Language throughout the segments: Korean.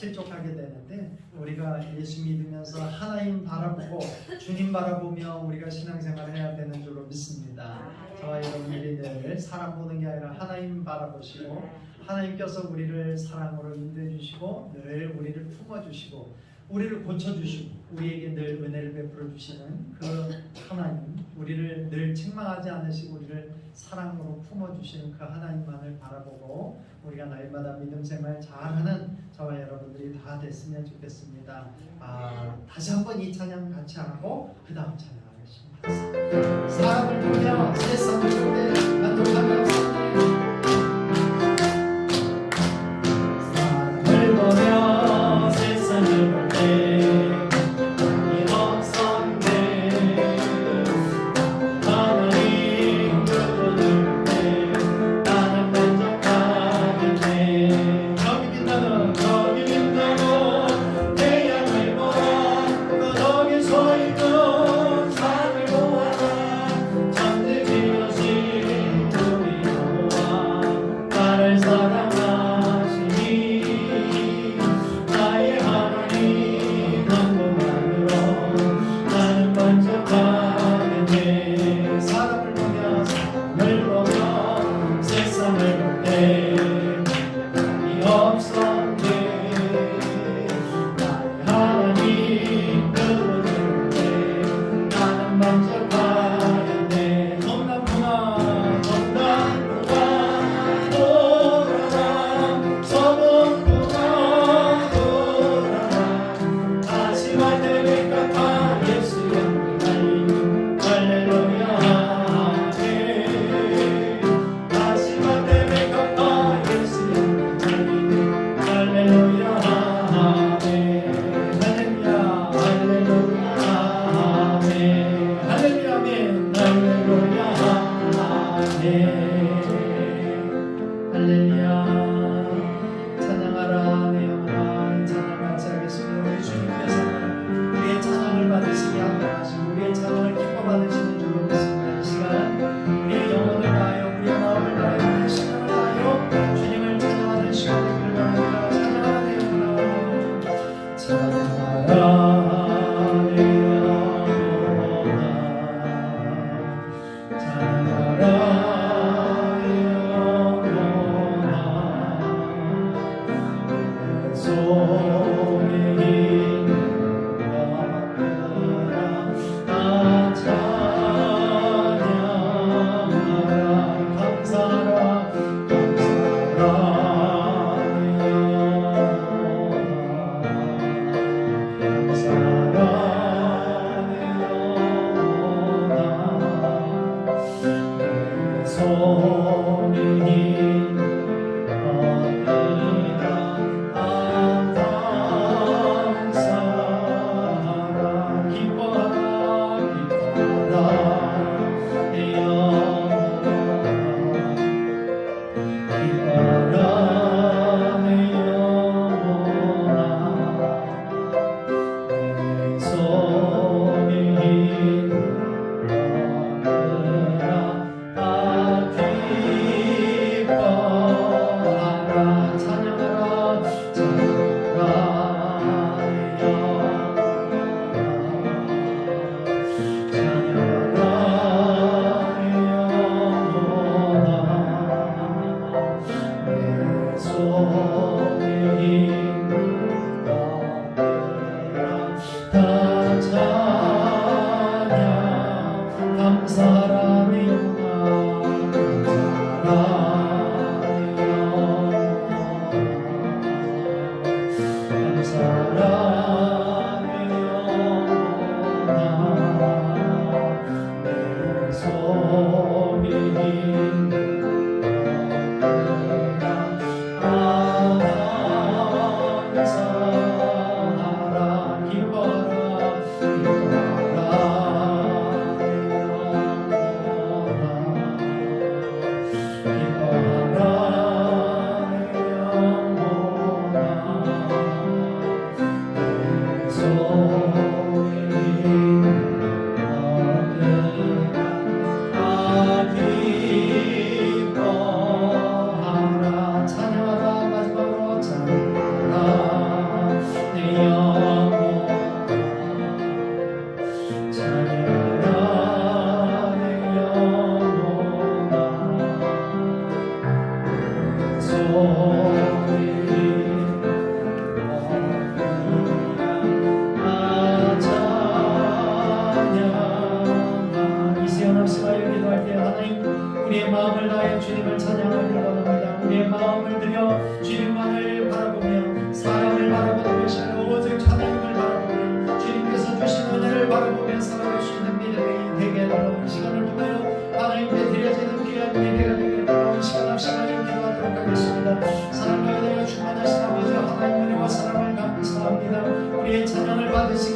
실족하게 되는데, 우리가 예수 믿으면서 하나님 바라보고 주님 바라보며 우리가 신앙생활을 해야 되는 줄로 믿습니다. 저와 여러분들이 늘 사람 보는 게 아니라 하나님 바라보시고 하나님께서 우리를 사랑으로 인도해 주시고 늘 우리를 품어주시고 우리를 고쳐주시고 우리에게 늘 은혜를 베풀어 주시는 그 하나님, 우리를 늘 책망하지 않으시고 우리를 사랑으로 품어주시는 그 하나님만을 바라보고 우리가 날마다 믿음 생활 잘하는 저와 여러분들이 다 됐으면 좋겠습니다. 다시 한번 이 찬양 같이 하고 그 다음 찬양하겠습니다. 사람을 보며 세상을 볼 때 만족하며 사람을 보며 세상을 볼 때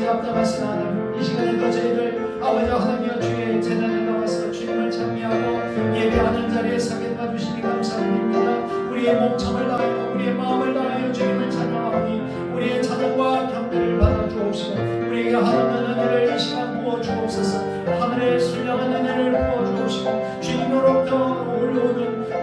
아버지 앞담하신 하나님, 이 시간에도 저희들 아버지 하나님이여 주의 재단에 나와서 주님을 찬미하고 예배하는 자리에 서게 도와주시니 감사드립니다. 우리의 목청을 다하여 우리의 마음을 다하여 주님을 찬양하니 우리의 찬양과 경배를 받아 주옵시고 우리에게 하나님의 은혜를 이 시간 부어 주옵소서. 하늘의 신령한 은혜를 부어 주옵시고 주님으로부터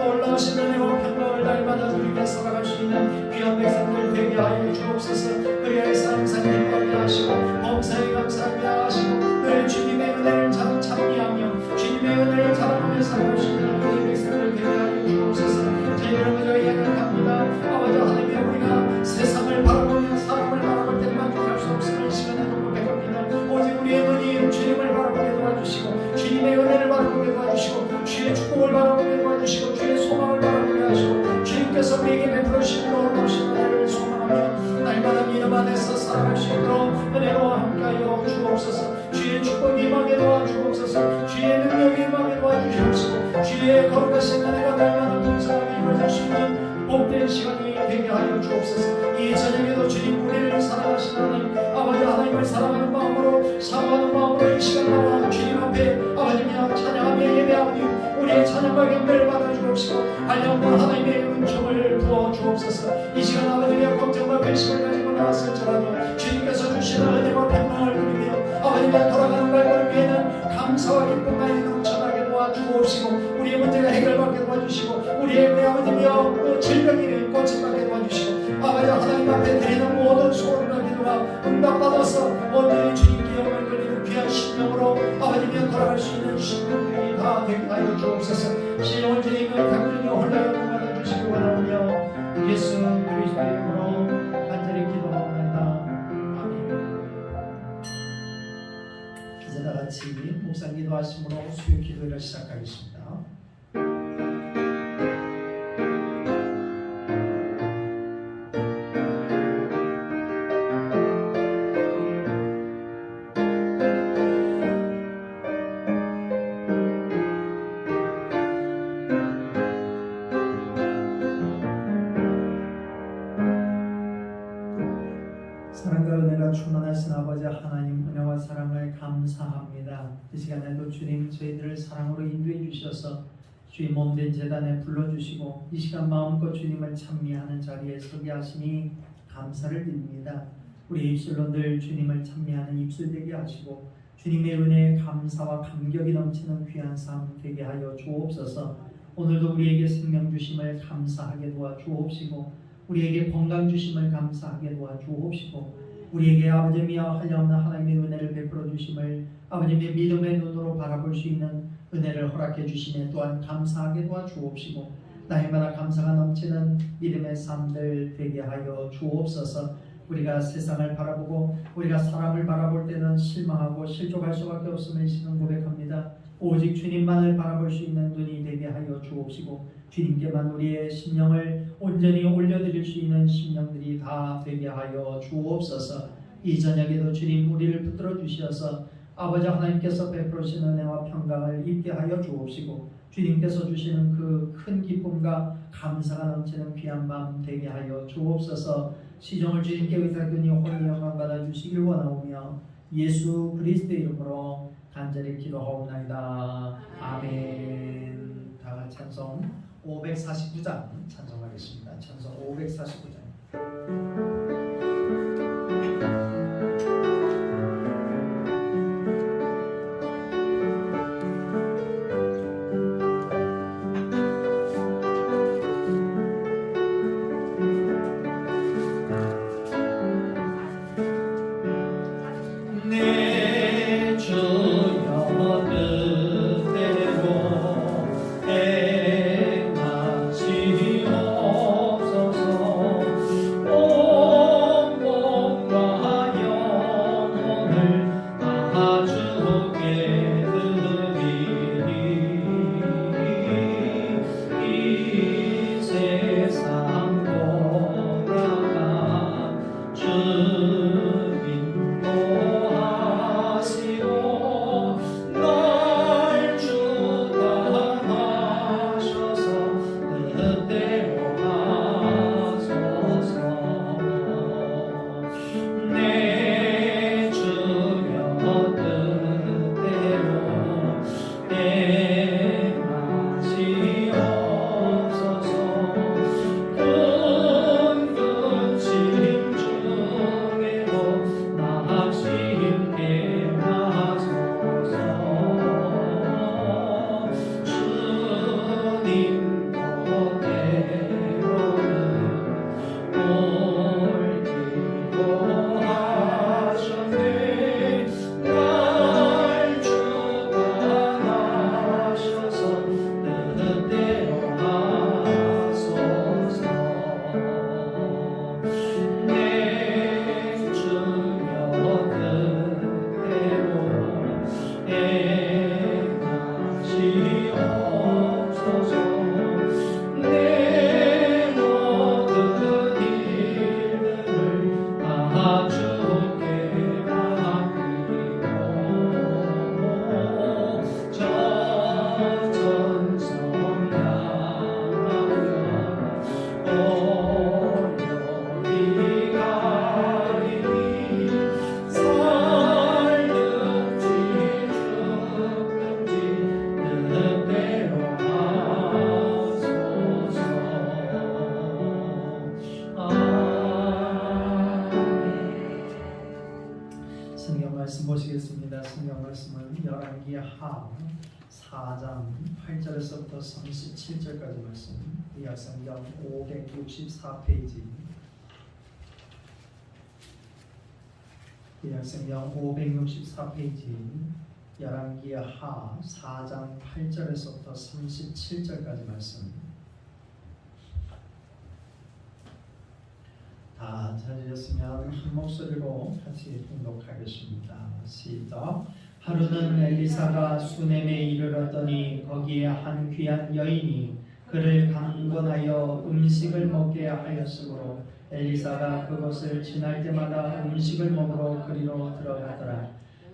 올라오신 은혜와 평강을 날마다 누리며 살아갈 수 있는 귀한 백성들 되게 하여 주옵소서. 그리하여서 항상 기뻐하게 하시고 범사에 감사하게 하시고 늘 주님의 은혜를 찬미하며 주님의 은혜를 자랑하며 살아갈 수 있는 우리 백성들 되게 하여 주옵소서. 저희들은 그저 예약합니다. 아버지 하나님의 우리가 세상을 바라보며 사람을 바라볼 때 만족할 수 없으면 시간에도 고백합니다. 오직 우리의 눈이 주님을 바라보게 도와주시고 주님의 은혜를 바라보게 도와주시고 주의 축복을 바라보게 도와주시고 주의 소망을 바라보게 하시고 주님께서 우리에게 베풀으신 놀라우신 은혜를 소망하며 날마다 믿음 안에서 살아갈 수 있도록 은혜로 함께하여 주옵소서. 주의 축복이 임하게 도와주옵소서. 주의 능력이 임하게 도와주시옵시고 주의 거룩하신 은혜가 날마다 풍성하게 이루어질 수 있는 복된 시간이 되게 하여 주옵소서. 이 저녁에도 주님 우리를 사랑하시는 하나님 아버지 하나님을 사랑하는 마음으로 사랑하는 마음으로 이 시간 나와 주님 앞에 아버지며 찬양하며 예배하며 우리의 찬양과 경배를 받아 주옵시고 한량과 하나님의 은총을 부어 주옵소서. 이 시간 아버지의 걱정과 근심을 가지고 나왔을지라도 주님께서 주시는 은혜와 평강을 누리며 아버지가 돌아가는 발걸음 위에는 감사와 기쁨만이 넘쳐나게 도와주옵시고 우리의 문제가 해결받게 도와주시고 우리의 내 아버지며 질병이 고침받게 도와주시고 아버지 하나님 앞에 드리는 모든 소원과 기도가 응답받아서 온전히 주님께 영광을 돌리는 귀한 심령으로 아버지며 돌아갈 수 있는 심령들이 다 되게 하여 주옵소서. 신령을 드리며 강준이 홀라여 받아 주시기 원하오며 예수 그리스도의 이름으로 간절히 기도하옵나이다. 아멘. 이제 다 같이 묵상 기도하심으로 수요 기도를 시작하겠습니다. 사랑과 은혜가 충만하신 아버지 하나님 은혜와 사랑을 감사합니다. 이 시간에도 주님 저희들을 사랑으로 인도해 주셔서 주의 몸된 제단에 불러주시고 이 시간 마음껏 주님을 찬미하는 자리에 서게 하시니 감사를 드립니다. 우리 입술로 늘 주님을 찬미하는 입술 되게 하시고 주님의 은혜에 감사와 감격이 넘치는 귀한 삶 되게 하여 주옵소서. 오늘도 우리에게 생명 주심을 감사하게 도와주옵시고 우리에게 건강 주심을 감사하게 도와주옵시고 우리에게 아버지며 한량없는 하나님의 은혜를 베풀어 주심을 아버지의 믿음의 눈으로 바라볼 수 있는 은혜를 허락해 주시며 또한 감사하게 도와주옵시고 날마다 감사가 넘치는 믿음의 삶들 되게 하여 주옵소서. 우리가 세상을 바라보고 우리가 사람을 바라볼 때는 실망하고 실족할 수밖에 없음을 시는 고백합니다. 오직 주님만을 바라볼 수 있는 눈이 되게 하여 주옵시고 주님께만 우리의 심령을 온전히 올려드릴 수 있는 심령들이 다 되게 하여 주옵소서. 이 저녁에도 주님 우리를 붙들어 주셔서 아버지 하나님께서 베풀으신 은혜와 평강을 입게 하여 주옵시고 주님께서 주시는 그 큰 기쁨과 감사가 넘치는 귀한 마음 되게 하여 주옵소서. 시종을 주님께 의탁하니 홀리 영광 받아 주시길 원하오며 예수 그리스도의 이름으로 간절히 기도하옵나이다. 아멘. 다 같이 찬송 549장 찬송하겠습니다. 찬송 549장. 말씀 보시겠습니다. 성경 말씀은 열왕기 하 4장 8절에서부터 37절까지 말씀, 구약성경 564페이지, 구약성경 564페이지, 열왕기 하 4장 8절에서부터 37절까지 말씀. 다 찾으셨으면 한 목소리로 같이 봉독하겠습니다. 시작. 하루는 엘리사가 수넴에 이르렀더니 거기에 한 귀한 여인이 그를 강권하여 음식을 먹게 하였으므로 엘리사가 그곳을 지날 때마다 음식을 먹으러 그리로 들어가더라.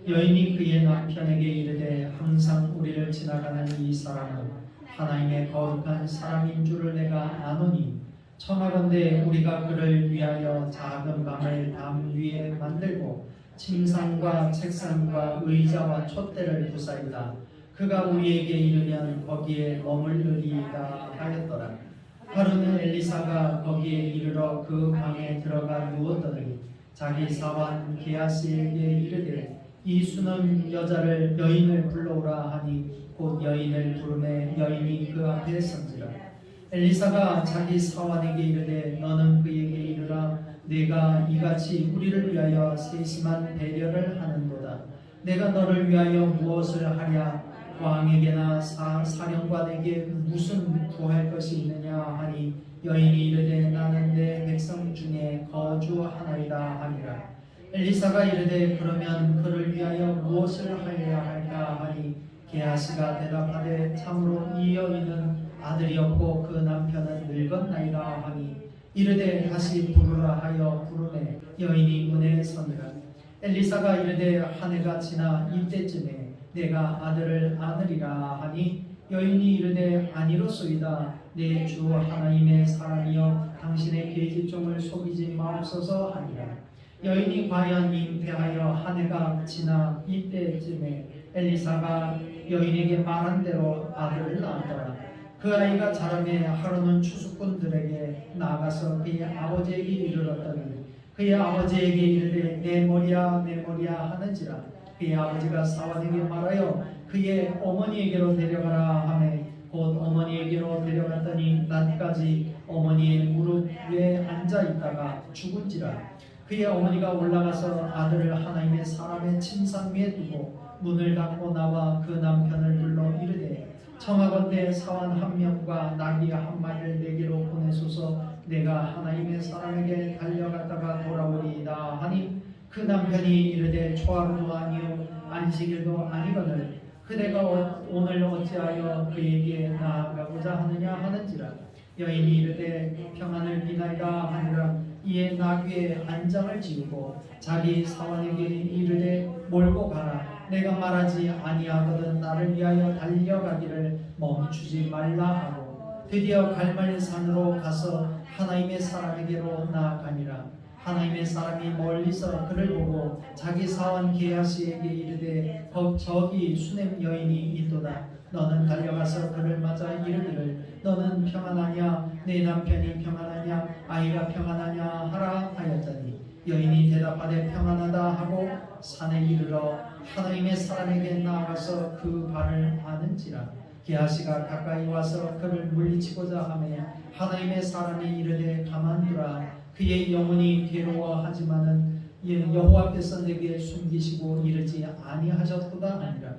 여인이 그의 남편에게 이르되 항상 우리를 지나가는 이 사람은 하나님의 거룩한 사람인 줄을 내가 아노니 청하건대 우리가 그를 위하여 작은 방을 담 위에 만들고 침상과 책상과 의자와 촛대를 두사이다. 그가 우리에게 이르면 거기에 머물르리이다 하였더라. 하루는 엘리사가 거기에 이르러 그 방에 들어가 누웠더니 자기 사환 게하시에게 이르되 이 수는 여인을 불러오라 하니 곧 여인을 부르매 여인이 그 앞에 선지라. 엘리사가 자기 사환에게 이르되 너는 그에게 이르라. 네가 이같이 우리를 위하여 세심한 배려를 하는도다. 내가 너를 위하여 무엇을 하랴? 왕에게나 사령관에게 무슨 구할 것이 있느냐 하니 여인이 이르되 나는 내 백성 중에 거주하나이다 하니라. 엘리사가 이르되 그러면 그를 위하여 무엇을 하여야 할까 하니 게하시가 대답하되 참으로 이 여인은 아들이 없고 그 남편은 늙었나이다 하니 이르되 다시 부르라 하여 부르매 여인이 문에 서니라. 엘리사가 이르되 한 해가 지나 이때쯤에 내가 아들을 안으리라 하니 여인이 이르되 아니로소이다. 내 주 하나님의 사람이여 당신의 계집종을 속이지 마옵소서 하니라. 여인이 과연 잉태하여 한 해가 지나 이때쯤에 엘리사가 여인에게 말한 대로 아들을 낳았더라. 그 아이가 자라매 하루는 추수꾼들에게 나가서 그의 아버지에게 이르렀더니 그의 아버지에게 이르되 내 머리야 내 머리야 하는지라. 그의 아버지가 사환에게 말하여 그의 어머니에게로 데려가라 하매 곧 어머니에게로 데려갔더니 낮까지 어머니의 무릎 위에 앉아 있다가 죽은지라. 그의 어머니가 올라가서 아들을 하나님의 사람의 침상 위에 두고 문을 닫고 나와 그 남편을 불러 이르되 청하건대 사환 한 명과 나귀 한 마리를 내게로 보내소서. 내가 하나님의 사람에게 달려갔다가 돌아오리이다 하니 그 남편이 이르되 초하루도 아니요 안식일도 아니거늘 그대가 오늘 어찌하여 그에게 나아가고자 하느냐 하는지라. 여인이 이르되 평안을 비나이다 하니라. 이에 나귀의 안장을 지우고 자기 사환에게 이르되 몰고 가라. 내가 말하지 아니하거든 나를 위하여 달려가기를 멈추지 말라 하고 드디어 갈멜산으로 가서 하나님의 사람에게로 나아가니라. 하나님의 사람이 멀리서 그를 보고 자기 사환 게하시에게 이르되 저기 수넴 여인이 있도다. 너는 달려가서 그를 맞아 이르기를 너는 평안하냐 내 남편이 평안하냐 아이가 평안하냐 하라 하였더니 여인이 대답하되 평안하다 하고 산에 이르러 하나님의 사람에게 나아가서 그 발을 아는지라. 게하시가 가까이 와서 그를 물리치고자 하매 하나님의 사람이 이르되 가만두라. 그의 영혼이 괴로워하지만은 여호와께서 내게 숨기시고 이르지 아니하셨도다 하니라.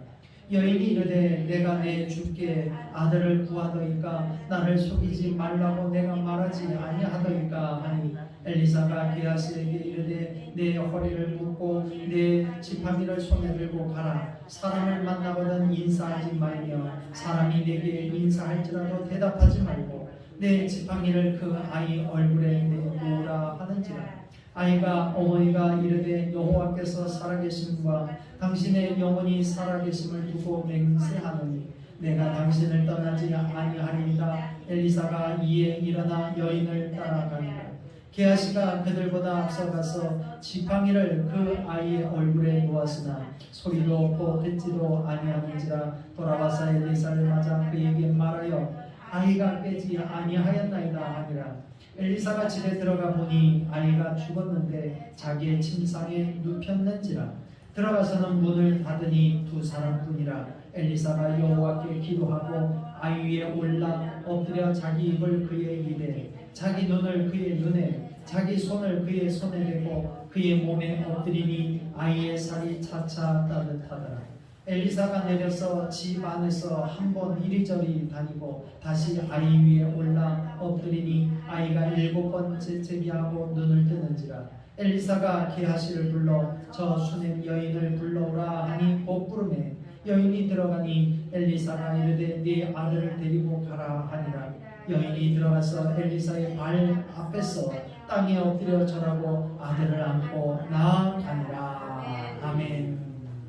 여인이 이르되 내가 내 주께 아들을 구하더이까 나를 속이지 말라고 내가 말하지 아니하더이까 하니 엘리사가 게하시에게 이르되 내 허리를 묶고 내 지팡이를 손에 들고 가라. 사람을 만나거든 인사하지 말며 사람이 내게 인사할지라도 대답하지 말고 내 지팡이를 그 아이 얼굴에 내놓으라 하는지라. 아이가 어머니가 이르되 여호와께서 살아계심과 당신의 영혼이 살아계심을 두고 맹세하노니 내가 당신을 떠나지 아니하리이다. 엘리사가 이에 일어나 여인을 따라가니라. 게하시가 그들보다 앞서가서 지팡이를 그 아이의 얼굴에 놓았으나 소리도 없고 듣지도 아니하는지라. 돌아와서 엘리사를 맞아 그에게 말하여 아이가 깨지 아니하였나이다 하니라. 엘리사가 집에 들어가 보니 아이가 죽었는데 자기의 침상에 눕혔는지라. 들어가서는 문을 닫으니 두 사람뿐이라. 엘리사가 여호와께 기도하고 아이 위에 올라 엎드려 자기 입을 그의 입에, 자기 눈을 그의 눈에, 자기 손을 그의 손에 대고 그의 몸에 엎드리니 아이의 살이 차차 따뜻하더라. 엘리사가 내려서 집 안에서 한 번 이리저리 다니고 다시 아이 위에 올라 엎드리니 아이가 7번 재채기하고 눈을 뜨는지라. 엘리사가 게하시를 불러 저 수냄 여인을 불러오라 하니 곧 부르매 여인이 들어가니 엘리사가 이르되 네 아들을 데리고 가라 하니라. 여인이 들어가서 엘리사의 발 앞에서 땅에 엎드려 절하고 아들을 안고 나아가니라. 아멘.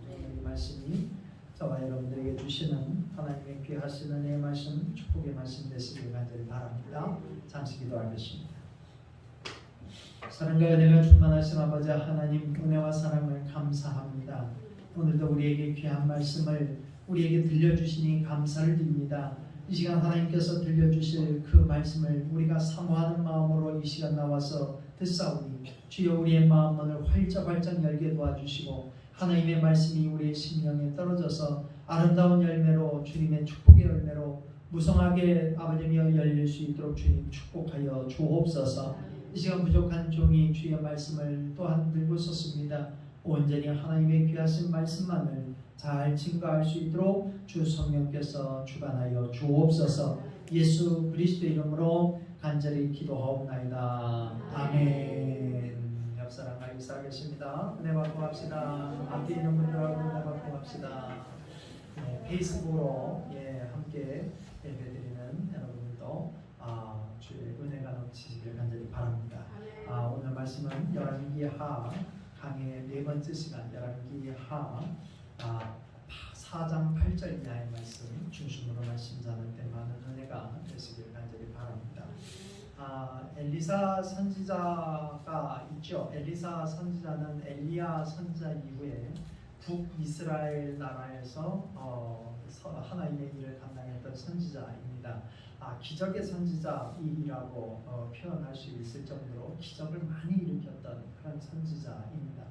이 말씀이 저와 여러분들에게 주시는 하나님의 귀하신 은혜의 말씀, 축복의 말씀 되시길 간절히 바랍니다. 잠시 기도하겠습니다. 사랑과 은혜가 충만하신 아버지 하나님, 은혜와 사랑을 감사합니다. 오늘도 우리에게 귀한 말씀을 우리에게 들려주시니 감사를 드립니다. 이 시간 하나님께서 들려주실 그 말씀을 우리가 사모하는 마음으로 이 시간 나와서 듣사오니 주여 우리의 마음문을 활짝 열게 도와주시고 하나님의 말씀이 우리의 심령에 떨어져서 아름다운 열매로, 주님의 축복의 열매로 무성하게 아버지며 열릴 수 있도록 주님 축복하여 주옵소서. 이 시간 부족한 종이 주의 말씀을 또한 들고 섰습니다. 온전히 하나님의 귀하신 말씀만을 잘 증거할 수 있도록 주 성령께서 주관하여 주옵소서. 예수 그리스도 이름으로 간절히 기도하옵나이다. 아멘. 옆사람과 인사하겠습니다. 은혜 받고 합시다. 앞에 있는 분들하고 은혜 받고 합시다. 페이스북으로 함께 예배드리는 여러분들도 주의 은혜가 넘치시길 간절히 바랍니다. 오늘 말씀은 열왕기하 강의 4번째 시간, 열왕기하 4장 8절 이하의 말씀 중심으로 말씀 나눌 때 많은 은혜가 되시길 간절히 바랍니다. 엘리사 선지자가 있죠. 엘리사 선지자는 엘리야 선지자 이후에 북이스라엘 나라에서 하나님의 일을 감당했던 선지자입니다. 기적의 선지자이라고 표현할 수 있을 정도로 기적을 많이 일으켰던 그런 선지자입니다.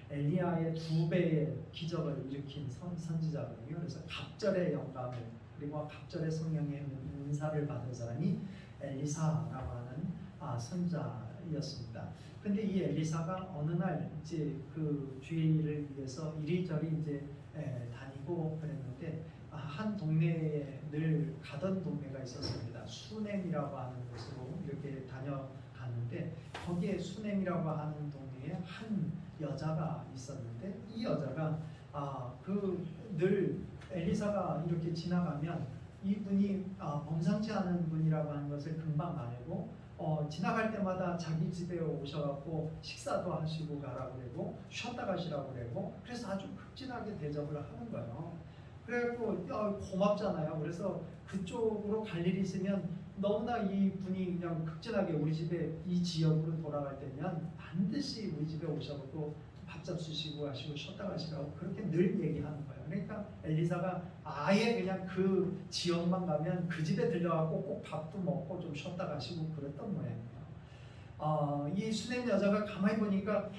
엘리야의 2배의 기적을 일으킨 선지자거든요. 그래서 갑절의 영감을 그리고 갑절의 성령의 은사를 받은 사람이 엘리사라고 하는 선지자였습니다. 근데 이 엘리사가 어느 날 이제 그 주의 일을 위해서 이리저리 이제 다니고 그랬는데 한 동네에 늘 가던 동네가 있었습니다. 수넴이라고 하는 곳으로 이렇게 다녀가는데 거기에 수넴이라고 하는 동네에 한 여자가 있었는데 이 여자가 늘 엘리사가 이렇게 지나가면 이분이 범상치 않은 분이라고 하는 것을 금방 알고 지나갈 때마다 자기 집에 오셔갖고 식사도 하시고 가라고 그러고 쉬었다 가시라고 그러고 그래서 아주 극진하게 대접을 하는 거예요. 그래갖고 고맙잖아요. 그래서 그쪽으로 갈 일이 있으면 너무나 이 분이 그냥 극진하게 우리 집에 이 지역으로 돌아갈 때면 반드시 우리 집에 오셔갖고 밥 잡수시고 하시고 쉬었다 가시라고 그렇게 늘 얘기하는 거예요. 그러니까 엘리사가 아예 그냥 그 지역만 가면 그 집에 들려갖고 꼭 밥도 먹고 좀 쉬었다 가시고 그랬던 모양이에요. 이 수넴 여자가 가만히 보니까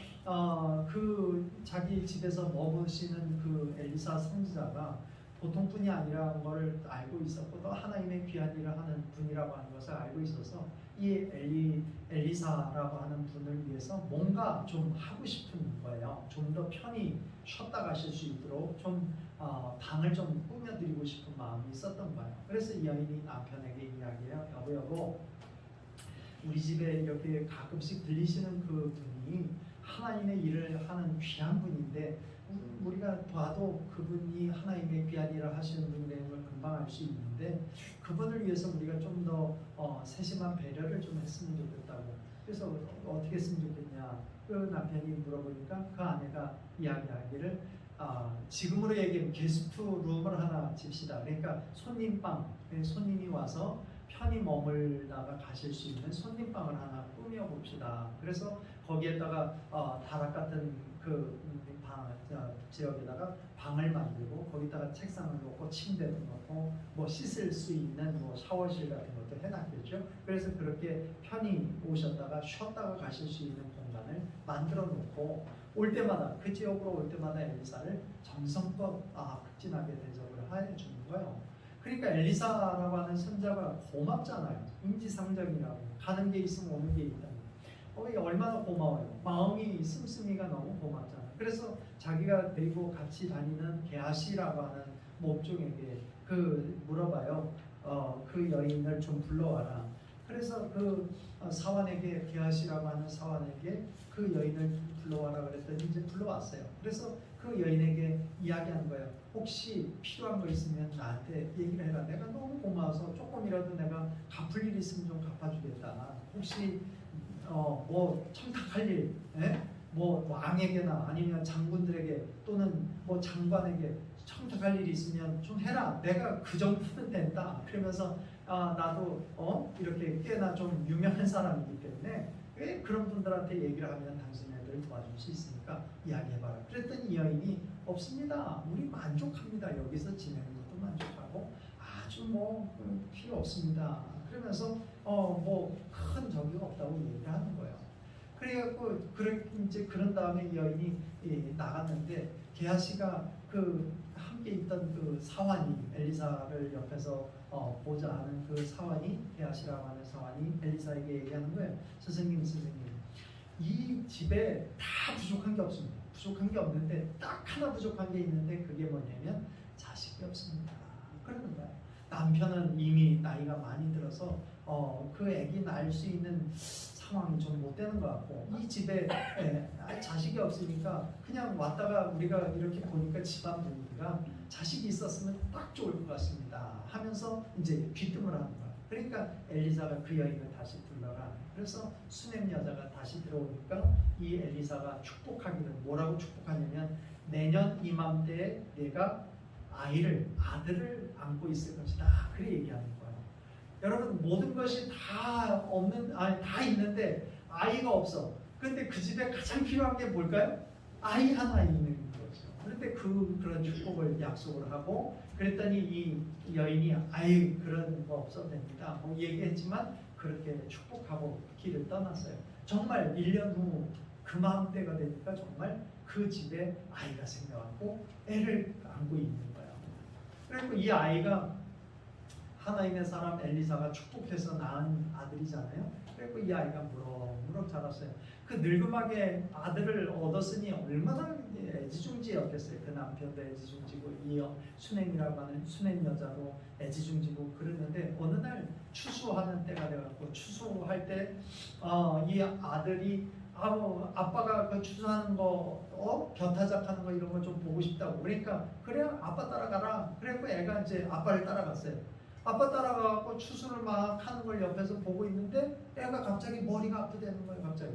그 자기 집에서 머무시는 그 엘리사 선지자가 보통 분이 아니라는 걸 알고 있었고 또 하나님의 귀한 일을 하는 분이라고 하는 것을 알고 있어서 이 엘리사라고 하는 분을 위해서 뭔가 좀 하고 싶은 거예요. 좀 더 편히 쉬었다 가실 수 있도록 좀 방을 좀 꾸며드리고 싶은 마음이 있었던 거예요. 그래서 이 여인이 남편에게 이야기해요. 여보 우리 집에 이렇게 가끔씩 들리시는 그 분이 하나님의 일을 하는 귀한 분인데 우리가 봐도 그분이 하나님의 귀한 일을 하시는 분이라는 걸 금방 알 수 있는데 그분을 위해서 우리가 좀 더 세심한 배려를 좀 했으면 좋겠다고. 그래서 어떻게 했으면 좋겠냐 그 남편이 물어보니까 그 아내가 이야기하기를 지금으로 얘기하면 게스트 룸을 하나 집시다. 그러니까 손님이 와서 편히 머물다가 가실 수 있는 손님방을 하나 꾸며 봅시다. 그래서 거기에다가 다락 같은 지역에다가 방을 만들고 거기다가 책상을 놓고 침대도 놓고 뭐 씻을 수 있는 뭐 샤워실 같은 것도 해놨겠죠. 그래서 그렇게 편히 오셨다가 쉬었다가 가실 수 있는 공간을 만들어 놓고 올 때마다 그 지역으로 올 때마다 엘리사를 정성껏 극진하게 대접을 해 주는 거예요. 그러니까 엘리사라고 하는 선자가 고맙잖아요. 인지상정이라고 가는 게 있으면 오는 게 있다. 이게 얼마나 고마워요. 마음이 씀씀이가 너무 고맙잖아요. 그래서 자기가 데리고 같이 다니는 게하시라고 하는 목종에게 물어봐요. 그 여인을 좀 불러와라. 그래서 사환에게 게하시라고 하는 사환에게 그 여인을 불러와라 그랬더니 이제 불러왔어요. 그래서 그 여인에게 이야기한 거예요. 혹시 필요한 거 있으면 나한테 얘기를 해라. 내가 너무 고마워서 조금이라도 내가 갚을 일 있으면 좀 갚아주겠다. 혹시 뭐 청탁할 일, 뭐 왕에게나 아니면 장군들에게 또는 뭐 장관에게 청탁할 일이 있으면 좀 해라. 내가 그 정도는 된다. 그러면서 나도 이렇게 꽤나 좀 유명한 사람이기 때문에 왜 그런 분들한테 얘기를 하면 당신네들 도와줄 수 있으니까 이야기해봐라. 그랬더니 이 여인이 없습니다. 우리 만족합니다. 여기서 지내는 것도 만족하고 아주 뭐 필요 없습니다. 그러면서 뭐 큰 적이 없다고 얘기를 하는 거예요. 그래갖고 이제 그런 다음에 이 여인이 나갔는데 게하시가 함께 있던 그 사환이 엘리사를 옆에서 보자 하는 그 사환이 게하시라고 하는 사환이 엘리사에게 얘기하는 거예요. 선생님 이 집에 다 부족한 게 없습니다. 부족한 게 없는데 딱 하나 부족한 게 있는데 그게 뭐냐면 자식이 없습니다. 그러는 거예요. 남편은 이미 나이가 많이 들어서 그 아기 낳을 수 있는 상황이 좀 못 되는 것 같고 이 집에 자식이 없으니까 그냥 왔다가 우리가 이렇게 보니까 집안 분위기가 자식이 있었으면 딱 좋을 것 같습니다 하면서 이제 귀뜸을 하는 거야. 그러니까 엘리사가 그 여인을 다시 불러라. 그래서 수넴 여자가 다시 들어오니까 이 엘리사가 축복하기를 뭐라고 축복하냐면 내년 이맘때에 내가 아들을 안고 있을 것이다. 그래 얘기하는 거예요. 여러분 모든 것이 다 있는데 아이가 없어. 근데 그 집에 가장 필요한 게 뭘까요? 아이 하나 있는 거죠. 그런데 그런 축복을 약속을 하고 그랬더니 이 여인이 그런 거 없어도 됩니다. 뭐 얘기했지만 그렇게 축복하고 길을 떠났어요. 정말 1년 후 그 마음때가 되니까 정말 그 집에 아이가 생겨갖고 애를 안고 있는 거예요. 그리고 이 아이가 하나님의 사람 엘리사가 축복해서 낳은 아들이잖아요. 그리고 이 아이가 무럭무럭 자랐어요. 그 늙음하게 아들을 얻었으니 얼마나 애지중지였겠어요. 그 남편도 애지중지고 이 수넴이라고 하는 수넴 여자도 애지중지고 그러는데 어느 날 추수하는 때가 돼갖고 추수할 때 이 아들이 아빠가 그 추수하는 거 벼타작하는 거 이런 거 좀 보고 싶다고 그러니까 그래 아빠 따라가라. 그래갖고 애가 이제 아빠를 따라갔어요. 아빠 따라가고 추수를 막 하는 걸 옆에서 보고 있는데 애가 갑자기 머리가 아프다는 거예요. 갑자기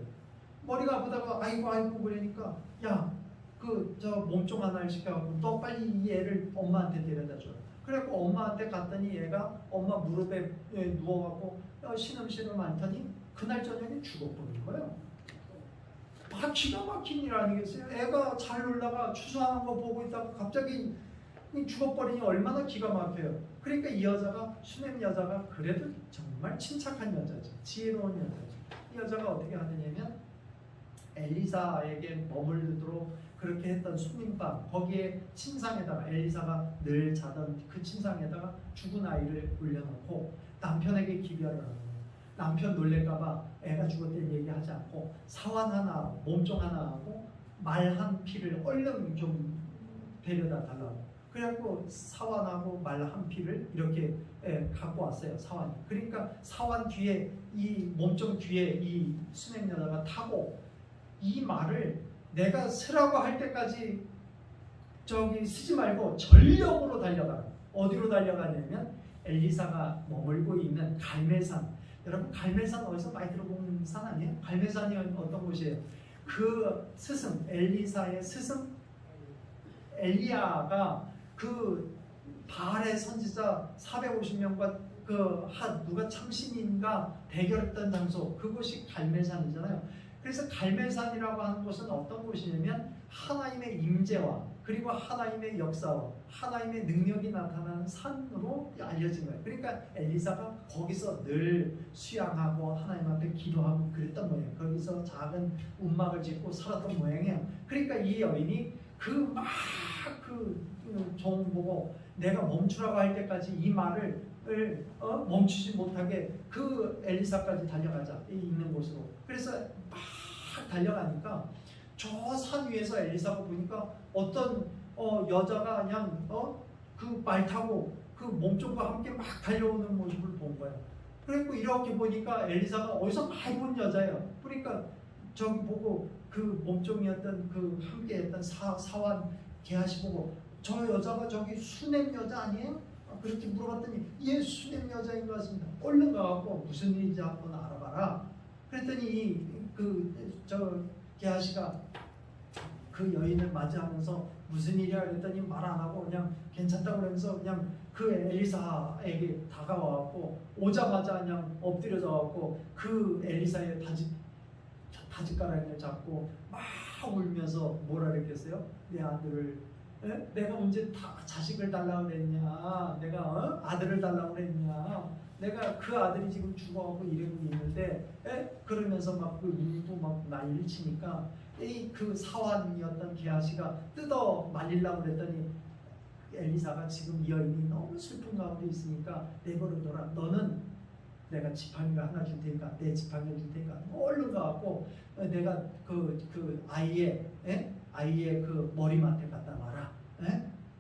머리가 아프다가 아이고 그러니까 저 몸종 하나를 시켜갖고 너 빨리 이 애를 엄마한테 데려다 줘. 그래갖고 엄마한테 갔더니 얘가 엄마 무릎에 누워갖고 신음신음 않더니 그날 저녁에 죽어버린 거예요. 기가 막힌 일 아니겠어요? 애가 잘 놀다가 추수하는 거 보고 있다가 갑자기 죽어버리니 얼마나 기가 막혀요. 그러니까 이 여자가 수넴 여자가 그래도 정말 침착한 여자죠. 지혜로운 여자죠. 이 여자가 어떻게 하느냐면 엘리사에게 머물도록 그렇게 했던 수민방 거기에 침상에다가 엘리사가 늘 자던 그 침상에다가 죽은 아이를 올려놓고 남편에게 기별을 하는 거예요. 남편 놀랄까봐 애가 죽었다는 얘기하지 않고 사환 하나 몸종 하나 하고 말 한 피를 얼른 좀 데려다 달라고 그래갖고 사환하고 말 한 피를 이렇게 갖고 왔어요. 사환이. 그러니까 사환 뒤에 이 몸종 뒤에 이 수넴 여자가 타고 이 말을 내가 쓰라고 할 때까지 쓰지 말고 전력으로 달려가. 어디로 달려가냐면 엘리사가 머물고 있는 갈멜산. 여러분 갈멜산 어디서 많이 들어본 산 아니에요? 갈멜산이 어떤 곳이에요? 그 스승 엘리사의 스승 엘리야가 그 바알의 선지자 450명과 누가 참신인가 대결했던 장소, 그곳이 갈멜산이잖아요. 그래서 갈멜산이라고 하는 곳은 어떤 곳이냐면 하나님의 임재와 그리고 하나님의 역사와 하나님의 능력이 나타나는 산으로 알려진 거예요. 그러니까 엘리사가 거기서 늘 수양하고 하나님 앞에 기도하고 그랬던 모양이에요. 거기서 작은 움막을 짓고 살았던 모양이에요. 그러니까 이 여인이 종 보고 내가 멈추라고 할 때까지 이 말을 멈추지 못하게 그 엘리사까지 달려가자, 있는 곳으로. 그래서 막 달려가니까 저 산 위에서 엘리사가 보니까 어떤 여자가 그냥 그 말 타고 그 몸종과 함께 막 달려오는 모습을 본 거예요. 그리고 이렇게 보니까 엘리사가 어디서 많이 본 여자예요. 그러니까 저기 보고 그 몸종이었던 그 함께했던 사환 게하시 보고 저 여자가 저기 수넴 여자 아니에요? 그렇게 물어봤더니 예, 수넴 여자인 것 같습니다. 얼른 가갖고 무슨 일인지 한번 알아봐라. 그랬더니 저 게하시가 그 여인을 맞이하면서 무슨 일이야 그랬더니 말 안 하고 그냥 괜찮다고 그러면서 그냥 그 엘리사에게 다가와갖고 오자마자 그냥 엎드려져 갖고 그 엘리사의 바지가랑이를 잡고 막 울면서 뭐라 그랬겠어요? 내 아들을 내가 언제 자식을 달라고 그랬냐? 내가 아들을 달라고 그랬냐? 내가 그 아들이 지금 죽어가고 이러고 있는데 그러면서 막 그 울고 막 난리를 치니까 그 사환이었던 게하시가 뜯어 말리려고 그랬더니 엘리사가 지금 이 여인이 너무 슬픈 가운데 있으니까 내버려둬라. 너는 내가 지팡이를 하나 줄 테니까 내 지팡이를 줄 테니까 얼른 가갖고 내가 그 아이의 그 머리맡에 갖다 놔라.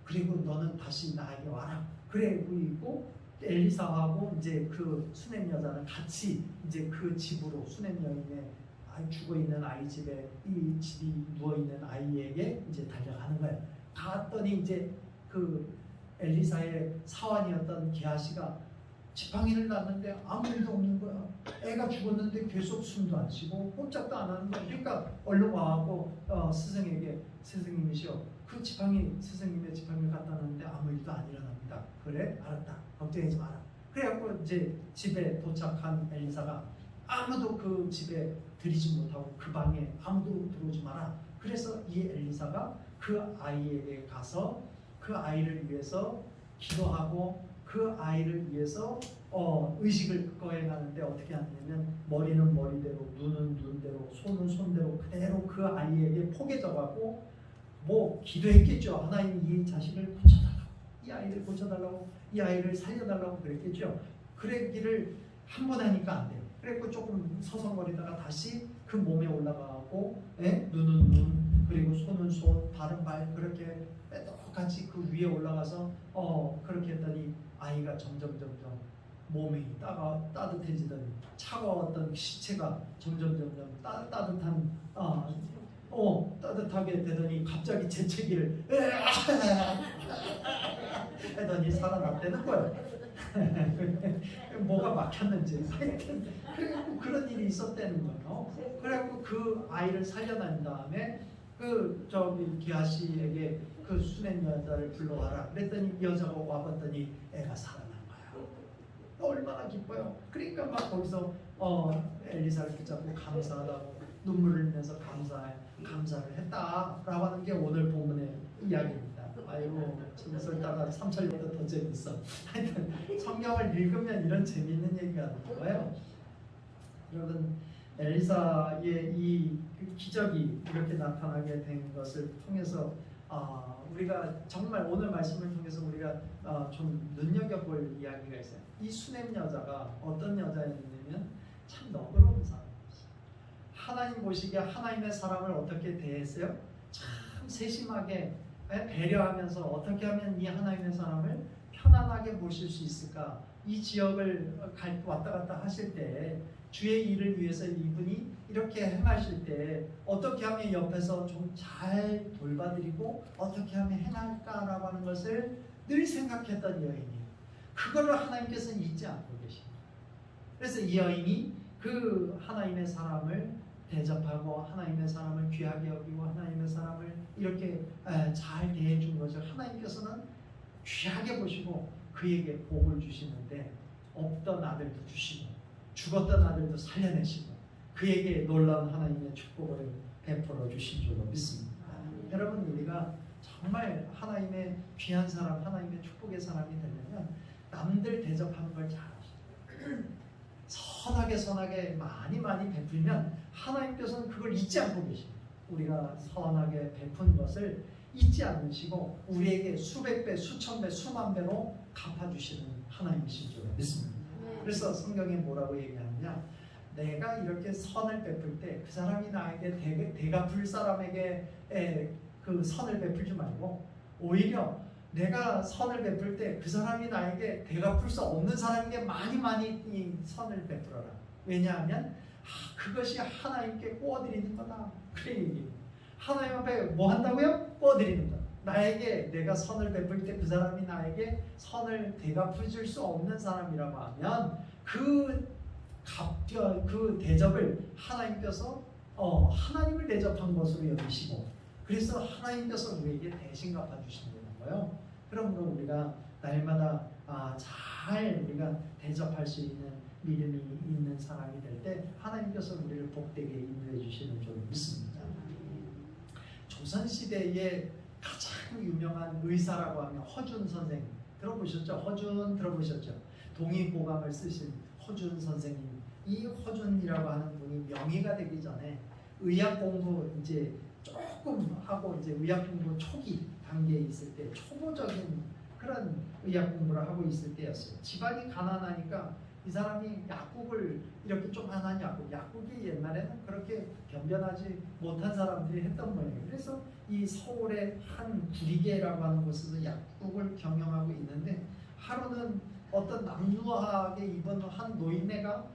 그리고 너는 다시 나에게 와라. 그래 보이고 엘리사하고 이제 그 수넴 여자는 같이 이제 그 집으로 수넴 여인의 죽어 있는 아이 집에 이 집이 누워 있는 아이에게 이제 달려가는 거예요. 갔더니 이제 그 엘리사의 사환이었던 게하시가 지팡이를 놨는데 아무 일도 없는 거야. 애가 죽었는데 계속 숨도 안 쉬고 꼼짝도 안 하는 거야. 그러니까 얼른 와갖고 스승에게 스승님이시여 그 스승님의 지팡이를 갖다 놨는데 아무 일도 안 일어납니다. 그래? 알았다. 걱정하지 마라. 그래갖고 이제 집에 도착한 엘리사가 아무도 그 집에 들이지 못하고 그 방에 아무도 들어오지 마라. 그래서 이 엘리사가 그 아이에게 가서 그 아이를 위해서 기도하고 그 아이를 위해서 의식을 거행하는데 어떻게 하냐면 머리는 머리대로 눈은 눈대로 손은 손대로 그대로 그 아이에게 포개져가고 뭐 기도했겠죠. 하나님 이 자식을 고쳐달라고, 이 아이를 고쳐달라고, 이 아이를 살려달라고 그랬겠죠. 그랬기를 한 번 하니까 안 돼요. 그래서 조금 서성거리다가 다시 그 몸에 올라가고 눈은 눈 그리고 손은 손 발은 발 그렇게 똑같이 그 위에 올라가서 그렇게 했더니 아이가 점점 몸이 따뜻해지더니 차가웠던 시체가 점점 따뜻한 따뜻하게 되더니 갑자기 재채기를 하더니 살아났다는 거예요. 뭐가 막혔는지 하여튼 그런 일이 있었다는 거예요. 그래갖고 그 아이를 살려낸 다음에 그 게하시에게 그 수넴 여자를 불러와라. 그랬더니 여자가 와봤더니 애가 살아난 거야. 얼마나 기뻐요. 그러니까 막 거기서 엘리사를 붙잡고 감사하다고 눈물을 흘리면서 감사를 했다라고 하는 게 오늘 본문의 이야기입니다. 아이고 진술 따라 3철보다 더 재밌어. 하여튼 성경을 읽으면 이런 재미있는 얘기가 나와요. 여러분 엘리사의 이 기적이 이렇게 나타나게 된 것을 통해서 우리가 정말 오늘 말씀을 통해서 우리가 좀 눈여겨볼 이야기가 있어요. 이 수넴 여자가 어떤 여자였냐면 참 너그러운 사람이었어요. 하나님 보시기에 하나님의 사람을 어떻게 대했어요? 참 세심하게 배려하면서 어떻게 하면 이 하나님의 사람을 편안하게 보실 수 있을까? 이 지역을 왔다 갔다 하실 때 주의 일을 위해서 이분이 이렇게 행하실 때 어떻게 하면 옆에서 좀 잘 돌봐드리고 어떻게 하면 해날까라고 하는 것을 늘 생각했던 여인이에요. 그거를 하나님께서는 잊지 않고 계십니다. 그래서 이 여인이 그 하나님의 사람을 대접하고 하나님의 사람을 귀하게 여기고 하나님의 사람을 이렇게 잘 대해준 것을 하나님께서는 귀하게 보시고 그에게 복을 주시는데 없던 아들도 주시고 죽었던 아들도 살려내시고 그에게 놀라운 하나님의 축복을 베풀어 주신 줄로 믿습니다. 여러분 우리가 정말 하나님의 귀한 사람, 하나님의 축복의 사람이 되려면 남들 대접하는 걸 잘하셔야 돼요. 선하게 많이 베풀면 하나님께서는 그걸 잊지 않고 계십니다. 우리가 선하게 베푼 것을 잊지 않으시고 우리에게 수백 배, 수천 배, 수만 배로 갚아주시는 하나님이신 줄 믿습니다. 그래서 성경에 뭐라고 얘기하느냐, 내가 이렇게 선을 베풀 때 그 사람이 나에게 대갚을 사람에게 그 선을 베풀지 말고 오히려 내가 선을 베풀 때 그 사람이 나에게 대갚을 수 없는 사람에게 많이 이 선을 베풀어라. 왜냐하면 그것이 하나님께 구워드리는 거다. 그래 얘기해요. 하나님 앞에 뭐 한다고요? 구워드리는 거. 나에게 내가 선을 베풀 때 그 사람이 나에게 선을 대갚을 줄 수 없는 사람이라고 하면 그 대접을 하나님께서 하나님을 대접한 것으로 여기시고 그래서 하나님께서 우리에게 대신 갚아주신다는 거예요. 그러므로 우리가 날마다 잘 우리가 대접할 수 있는 믿음이 있는 사람이 될 때 하나님께서 우리를 복되게 인도해 주시는 줄 믿습니다. 조선시대에 가장 유명한 의사라고 하면 허준 선생님 들어보셨죠? 허준 들어보셨죠? 동의보감을 쓰신 허준 선생님. 이 허준이라고 하는 분이 명의가 되기 전에 의학 공부 이제 조금 하고 이제 의학 공부 초기 단계에 있을 때 초보적인 그런 의학 공부를 하고 있을 때였어요. 집안이 가난하니까 이 사람이 약국을 이렇게 조그만한 약국이 옛날에는 그렇게 변변하지 못한 사람들이 했던 모양이에요. 그래서 이 서울의 한 구리개라고 하는 곳에서 약국을 경영하고 있는데 하루는 어떤 남루하게 입은 한 노인네가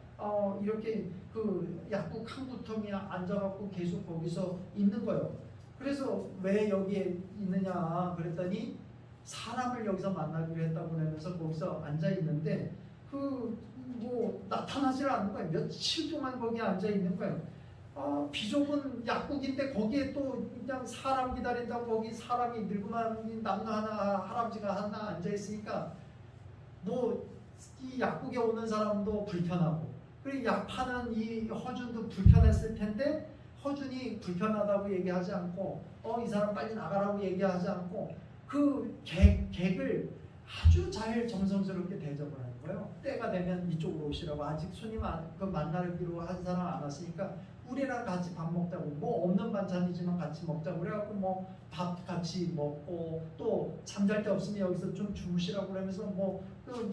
이렇게 그 약국 한 구통에 앉아갖고 계속 거기서 있는 거예요. 그래서 왜 여기에 있느냐 그랬더니 사람을 여기서 만나기로 했다고 하면서 거기서 앉아 있는데 뭐 나타나질 않는 거예요. 며칠 동안 거기에 앉아 있는 거예요. 비좁은 약국인데 거기에 또 그냥 사람 기다린다고 거기 사람이 늙은한 남자 하나 할아버지가 하나 앉아 있으니까 뭐 이 약국에 오는 사람도 불편하고 그리고 약 파는 이 허준도 불편했을 텐데 허준이 불편하다고 얘기하지 않고 이 사람 빨리 나가라고 얘기하지 않고 그 객을 아주 잘 정성스럽게 대접을 하는 거예요. 때가 되면 이쪽으로 오시라고. 아직 손님 만나기로 한 사람 안 왔으니까 우리랑 같이 밥 먹자고. 뭐 없는 반찬이지만 같이 먹자고 그래갖고 뭐 밥 같이 먹고 또 잠잘 데 없으면 여기서 좀 주무시라고 그러면서 뭐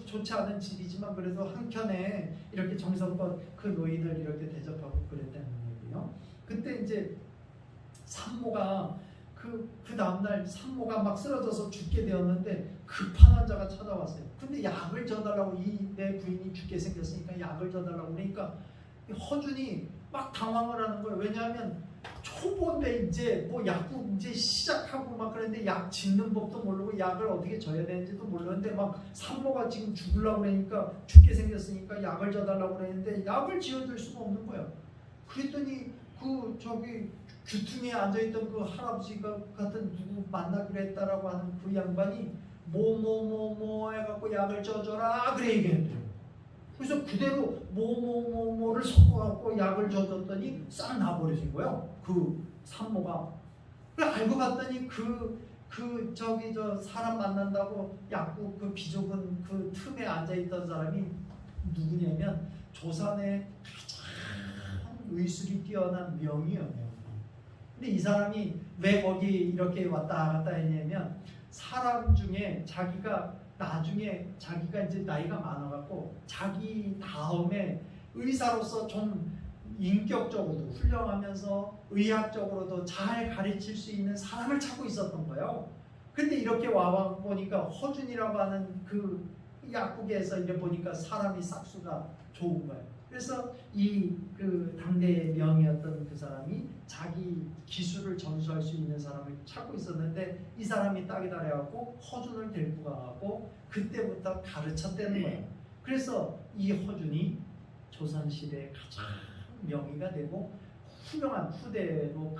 좋지 않은 집이지만 그래도 한켠에 이렇게 정성껏 그 노인을 이렇게 대접하고 그랬다는 얘기예요. 그때 이제 산모가 그 다음날 산모가 막 쓰러져서 죽게 되었는데 급한 환자가 찾아왔어요. 근데 약을 줘달라고 내 부인이 죽게 생겼으니까 약을 줘달라고 그러니까 허준이 막 당황을 하는 거예요. 왜냐하면 초보인데 이제 뭐 약국 이제 시작하고 막 그랬는데 약 짓는 법도 모르고 약을 어떻게 줘야 되는지도 모르는데 막 산모가 지금 죽으려고 그러니까 죽게 생겼으니까 약을 줘달라고 그랬는데 약을 지어줄 수가 없는 거예요. 그랬더니 규퉁에 앉아있던 그 할아버지가 같은 누구 만나기로 했다라고 하는 그 양반이 뭐 해갖고 약을 쪄줘라 그래 얘기했대요. 그래서 그대로 뭐를 섞어갖고 약을 쪄줬더니 싹 나버리신 거예요. 그 산모가. 그래 알고 봤더니 저 사람 만난다고 약국 그 비좁은 그 틈에 앉아있던 사람이 누구냐면 조선의 가장 의술이 뛰어난 명의예요. 근데 이 사람이 왜 거기 이렇게 왔다 갔다 했냐면 사람 중에 나중에 자기가 이제 나이가 많아갖고 자기 다음에 의사로서 좀 인격적으로도 훌륭하면서 의학적으로도 잘 가르칠 수 있는 사람을 찾고 있었던 거예요. 근데 이렇게 와봐 보니까 허준이라고 하는 그 약국에서 이제 보니까 사람이 싹수가 좋은 거예요. 그래서 그 당대의 명이었던 그 사람이 자기 기술을 전수할 수 있는 사람을 찾고 있었는데 이 사람이 딱이다 그래갖고 허준을 데리고 가고 그때부터 가르쳤다는 거예요. 그래서 이 허준이 조선시대의 가장 명의가 되고 훌륭한 후대로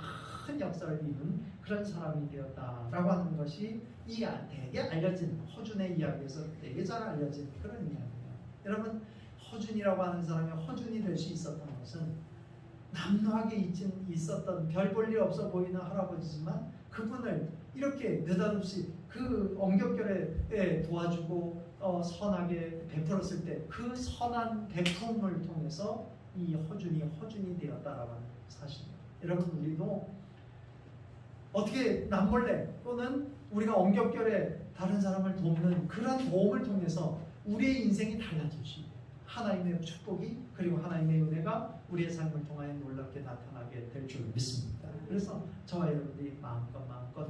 큰 역사를 이룬 그런 사람이 되었다라고 하는 것이 되게 알려진 허준의 이야기에서 되게 잘 알려진 그런 이야기예요. 여러분 허준이라고 하는 사람이 허준이 될 수 있었던 것은 남루하게 있었던 별 볼 일 없어 보이는 할아버지지만 그분을 이렇게 느닷없이 그 엄격결에 도와주고 선하게 베풀었을 때 그 선한 베품을 통해서 이 허준이 되었다라고 하는 사실입니다. 여러분 우리도 어떻게 남몰래 또는 우리가 엄격결에 다른 사람을 돕는 그런 도움을 통해서 우리의 인생이 달라질 수 있는 하나님의 축복이 그리고 하나님의 은혜가 우리의 삶을 통하여 놀랍게 나타나게 될 줄 믿습니다. 그래서 저와 여러분들이 마음껏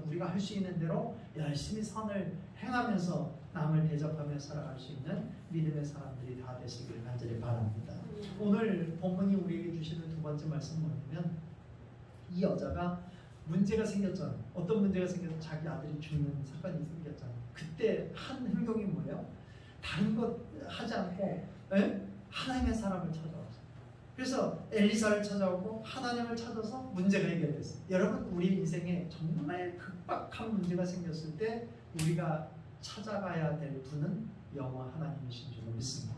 우리가 할 수 있는 대로 열심히 선을 행하면서 남을 대접하며 살아갈 수 있는 믿음의 사람들이 다 되시길 간절히 바랍니다. 오늘 본문이 우리에게 주시는 두 번째 말씀은 뭐냐면 이 여자가 문제가 생겼잖아요. 어떤 문제가 생겨서 자기 아들이 죽는 사건이 생겼잖아요. 그때 한 행동이 뭐예요? 다른 것 하지 않고 하나님의 사람을 찾아왔어요. 그래서 엘리사를 찾아오고 하나님을 찾아서 문제가 해결됐어요. 여러분 우리 인생에 정말 급박한 문제가 생겼을 때 우리가 찾아가야 될 분은 여호와 하나님이신 줄 믿습니다.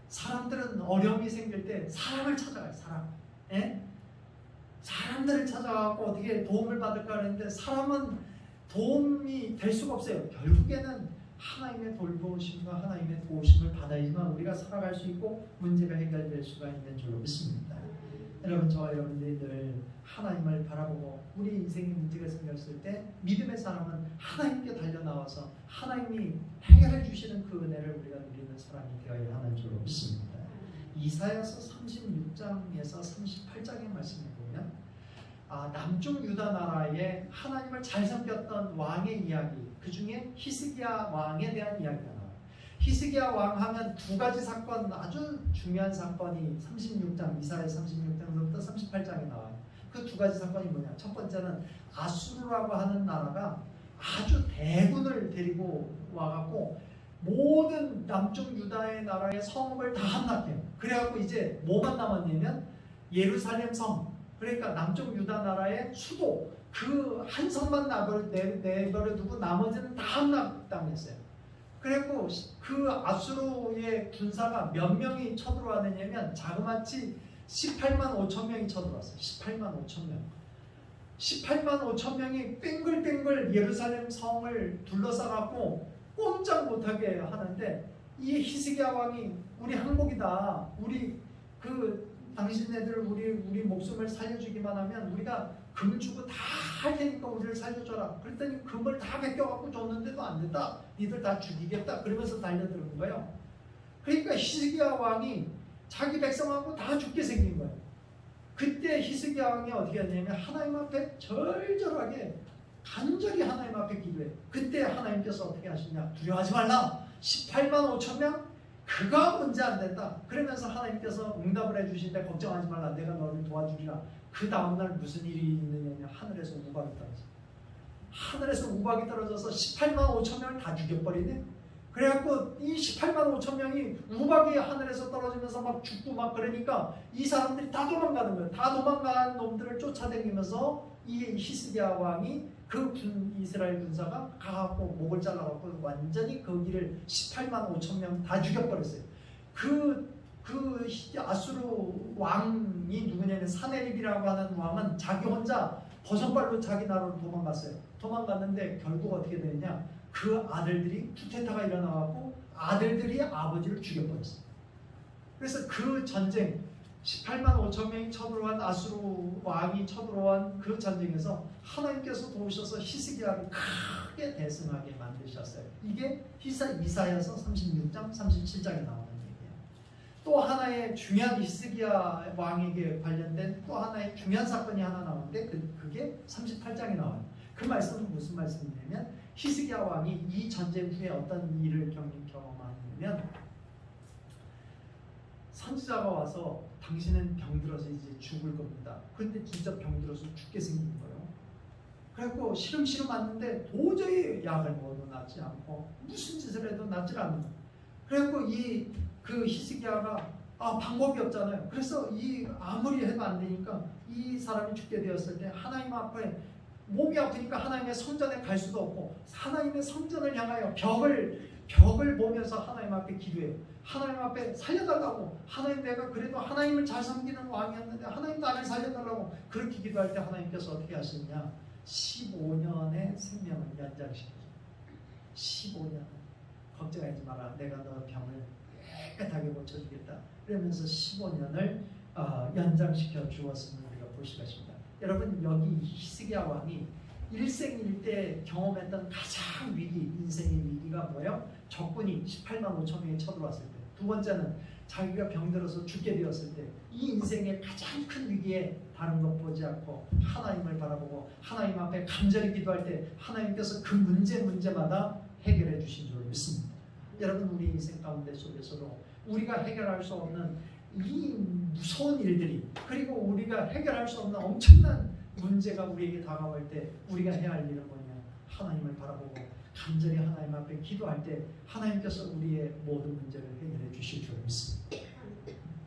사람들은 어려움이 생길 때 사람을 찾아가요. 사람들을 찾아가고 어떻게 도움을 받을까 하는데 사람은 도움이 될 수가 없어요. 결국에는 하나님의 돌보심과 하나님의 도우심을 받아야지만 우리가 살아갈 수 있고 문제가 해결될 수가 있는 줄로 믿습니다. 여러분 저와 여러분들이 늘 하나님을 바라보고 우리 인생에 문제가 생겼을 때 믿음의 사람은 하나님께 달려나와서 하나님이 해결해 주시는 그 은혜를 우리가 누리는 사람이 되어야 하는 줄로 믿습니다. 이사야서 36장에서 38장의 말씀을 보면 남쪽 유다 나라에 하나님을 잘 섬겼던 왕의 이야기, 그 중에 히스기야 왕에 대한 이야기가 나와요. 히스기야 왕 하면 두 가지 사건, 아주 중요한 사건이 36장, 이사야 36장부터 38장에 나와요. 그 두 가지 사건이 뭐냐? 첫 번째는 아수르라고 하는 나라가 아주 대군을 데리고 와갖고 모든 남쪽 유다의 나라의 성읍을 다 함락해요. 그래갖고 이제 뭐만 남았냐면 예루살렘 성, 그러니까 남쪽 유다 나라의 수도 그 한 성만 내버려 두고 나머지는 다 함락당했어요. 그리고 그 아수르의 군사가 몇 명이 쳐들어왔느냐면 자그마치 18만 5천 명이 쳐들어왔어요. 18만 5천 명. 18만 5천 명이 뺑글뺑글 예루살렘 성을 둘러싸갖고 꼼짝 못하게 하는데 이 히스기야 왕이 우리 항복이다. 우리 당신네들 우리 목숨을 살려주기만 하면 우리가 금 주고 다 할 테니까 우리를 살려줘라. 그랬더니 금을 다 베껴갖고 줬는데도 안 된다. 니들 다 죽이겠다. 그러면서 달려드는 거예요. 그러니까 히스기야 왕이 자기 백성하고 다 죽게 생긴 거예요. 그때 히스기야 왕이 어떻게 했냐면 하나님 앞에 절절하게 간절히 하나님 앞에 기도해. 그때 하나님께서 어떻게 하시냐? 두려워하지 말라. 18만 5천 명? 그거 문제 안 된다. 그러면서 하나님께서 응답을 해주신데 걱정하지 말라. 내가 너를 도와주리라. 그 다음날 무슨 일이 있느냐? 하늘에서 우박이 떨어져. 하늘에서 우박이 떨어져서 18만 5천 명을 다 죽여버리네. 그래갖고 이 18만 5천 명이 우박이 하늘에서 떨어지면서 막 죽고 막 그러니까 이 사람들이 다 도망가는 거예요. 다 도망간 놈들을 쫓아다니면서 이 히스기야 왕이 이스라엘 군사가 가갖고 목을 잘라갖고 완전히 거기를 18만 5천 명 다 죽여버렸어요. 그 아수르 왕이 누구냐면 사네립이라고 하는 왕은 자기 혼자 버선발로 자기 나라로 도망갔어요. 도망갔는데 결국 어떻게 되느냐? 그 아들들이 쿠데타가 일어나갖고 아들들이 아버지를 죽여버렸어요. 그래서 그 전쟁 18만 5천 명이 쳐들어온 아수르 왕이 쳐들어온 그 전쟁에서 하나님께서 도우셔서 히스기야를 크게 대승하게 만드셨어요. 이게 이사야서 36장 37장에 나오는 얘기예요. 또 하나의 중요한 히스기야 왕에게 관련된 또 하나의 중요한 사건이 하나 나오는데 그게 38장에 나와요. 그 말씀은 무슨 말씀이냐면 히스기야 왕이 이 전쟁 후에 어떤 일을 경험하냐면 선지자가 와서 당신은 병들어서 이제 죽을 겁니다. 그런데 진짜 병들어서 죽게 생긴 거예요. 그래갖고 시름시름 왔는데 도저히 약을 먹어도 낫지 않고 무슨 짓을 해도 낫질 않는 거예요. 그래갖고 그 히스기야가 방법이 없잖아요. 그래서 아무리 해도 안 되니까 이 사람이 죽게 되었을 때 하나님 앞에 몸이 아프니까 하나님의 성전에 갈 수도 없고 하나님의 성전을 향하여 벽을 벽을 보면서 하나님 앞에 기도해요. 하나님 앞에 살려달라고. 하나님, 내가 그래도 하나님을 잘 섬기는 왕이었는데 하나님 나를 살려달라고. 그렇게 기도할 때 하나님께서 어떻게 하시느냐, 15년의 생명을 연장시켜요. 15년. 걱정하지 마라. 내가 너 병을 깨끗하게 고쳐주겠다. 그러면서 15년을 연장시켜 주었음을 우리가 볼 수가 있습니다. 여러분, 여기 히스기야 왕이 일생일 때 경험했던 가장 인생의 위기가 뭐예요? 적군이 18만 5천 명이 쳐들어왔을 때. 두 번째는 자기가 병들어서 죽게 되었을 때. 이 인생의 가장 큰 위기에 다른 것 보지 않고 하나님을 바라보고 하나님 앞에 간절히 기도할 때 하나님께서 그 문제마다 해결해 주신 줄 믿습니다. 여러분, 우리 인생 가운데 속에서도 우리가 해결할 수 없는 이 무서운 일들이, 그리고 우리가 해결할 수 없는 엄청난 문제가 우리에게 다가올 때 우리가 해야 할 일은 뭐냐? 하나님을 바라보고 간절히 하나님 앞에 기도할 때 하나님께서 우리의 모든 문제를 해결해 주실 줄 믿습니다.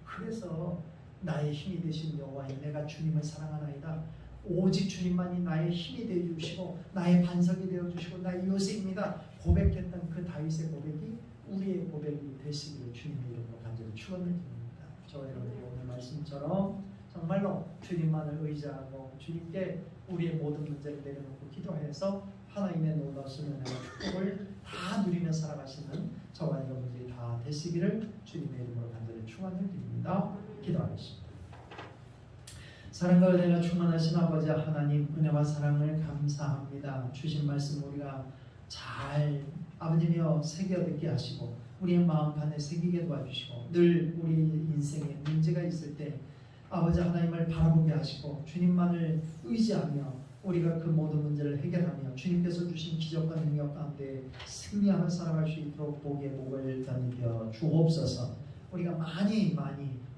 그래서 나의 힘이 되신 여호와여, 내가 주님을 사랑하나이다. 오직 주님만이 나의 힘이 되어 주시고 나의 반석이 되어 주시고 나의 요새입니다. 고백했던 그 다윗의 고백이 우리의 고백이 되시기를 주님의 이름으로 간절히 축원드립니다. 저와 여러분이 오늘 말씀처럼 정말로 주님만을 의지하고 주님께 우리의 모든 문제를 내려놓고 기도해서 하나님의 놀라우신 은혜와 축복을 다 누리며 살아가시는 저와 여러분들이 다 되시기를 주님의 이름으로 간절히 축원을 드립니다. 기도하겠습니다. 사랑과 은혜가 충만하신 아버지 하나님, 은혜와 사랑을 감사합니다. 주신 말씀 우리가 잘 아버지며 새겨 듣게 하시고 우리의 마음판에 새기게 도와주시고 늘 우리 인생에 문제가 있을 때 아버지 하나님을 바라보게 하시고 주님만을 의지하며 우리가 그 모든 문제를 해결하며 주님께서 주신 기적과 능력 가운데 승리하며 살아갈 수 있도록 복의 복을 덧입혀 주옵소서. 우리가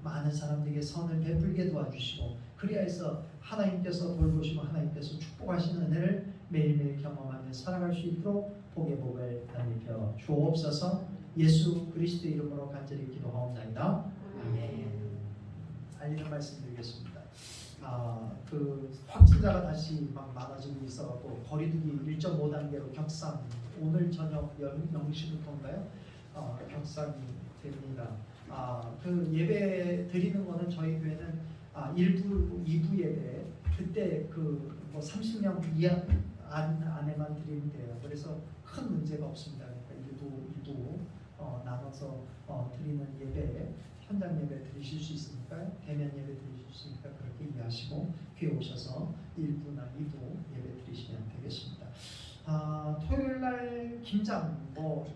많은 사람들에게 선을 베풀게 도와주시고 그리하여서 하나님께서 돌보시고 하나님께서 축복하시는 은혜를 매일매일 경험하며 살아갈 수 있도록 복의 복을 덧입혀 주옵소서. 예수 그리스도의 이름으로 간절히 기도하옵나이다. 아멘. 알리는 말씀드리겠습니다. 그 확진자가 다시 막 많아지고 있어갖고 거리두기 1.5단계로 격상, 오늘 저녁 0시부터인가요? 격상이 됩니다. 그 예배 드리는 거는 저희 교회는 1부, 2부 예배, 그때 뭐 30명 이하 안에만 드리면 돼요. 그래서 큰 문제가 없습니다. 그러니까 1부, 2부 나눠서 드리는 예배, 현장 예배 드리실 수 있으니까, 대면 예배 드리실 수 있으니까 그렇게 이해하시고 교회 오셔서 1부나 2부 예배 드리시면 되겠습니다. 토요일날 김장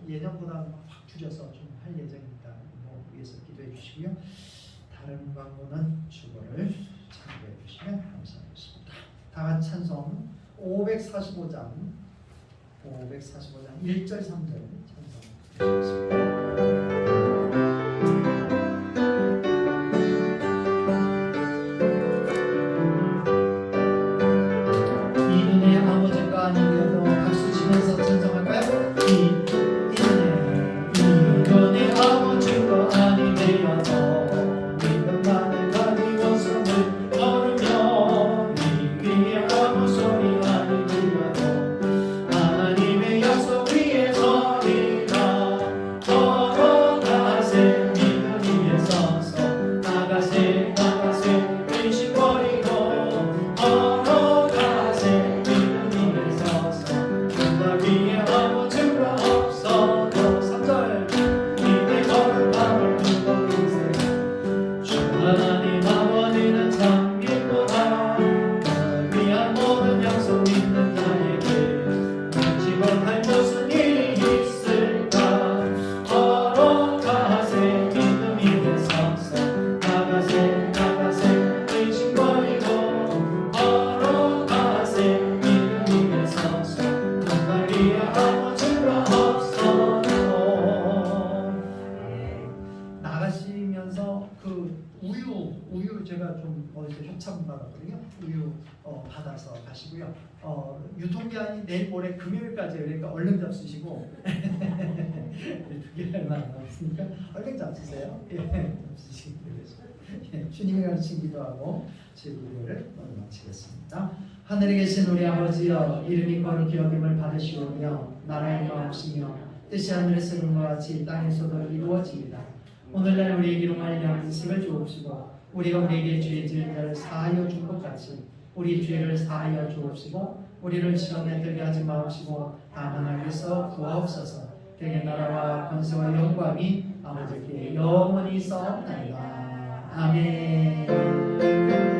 예년보다 확 줄여서 좀 할 예정입니다. 위해서 기도해 주시고요. 다른 광고는 주보를 참고해 주시면 감사하겠습니다. 다 같이 찬송 545장 1절 3절 찬송드리겠습니다. 이분의 아버지가 아니려고 박수 치면서 찬송할까요? 이분의 아버지가 아니되어도 믿음만을 가지고 숨을 걸으며 이기의 아무 소리 아니 들려도 하나님의 약속 위에 서리라. 걸어가세 믿음 위에 서서 나가세 의심버리고 걸어가세 믿음 위에 서서 누가 위에 아무 증거 없어도 3절 이내 걸을 밤을 두고 기세 주 하나님 아버지는 참 믿도다. 나를 위한 모든 약속 믿는 자에게 믿지 못할 무슨 일이 있을까. 걸어가세 믿음 위에 서서 나가세 의심버리고 걸어가세 믿음 위에 서서 누가 위에 아무 증거 없어도. 나가시면서 그 우유 제가 좀 어디서 협찬 받았거든요. 우유 받아서 가시고요. 유통기한이 내일 모레 금요일까지예요. 그러니까 얼른 잡수시고 2개월만 남았으니까 얼른 잡수세요. 잡수시기 바랍니다. 주님이 가르친 기도하고 제 기도를 오늘 마치겠습니다. 하늘에 계신 우리 아버지여, 이름이 거룩히 여김을 받으시오며 나라의 마옵시며 뜻이 하늘에서 이룬 것 같이 땅에서도 이루어집니다. 오늘날 우리에게 말미암은 지식을 주옵시고 우리가 우리에게 죄 지은 자를 사하여 준 것 같이 우리 죄를 사하여 주옵시고 우리를 시험에 들게 하지 마옵시고 다만 악에서 구하옵소서. 대개 나라와 권세와 영광이 아버지께 영원히 있사옵나이다. 아멘.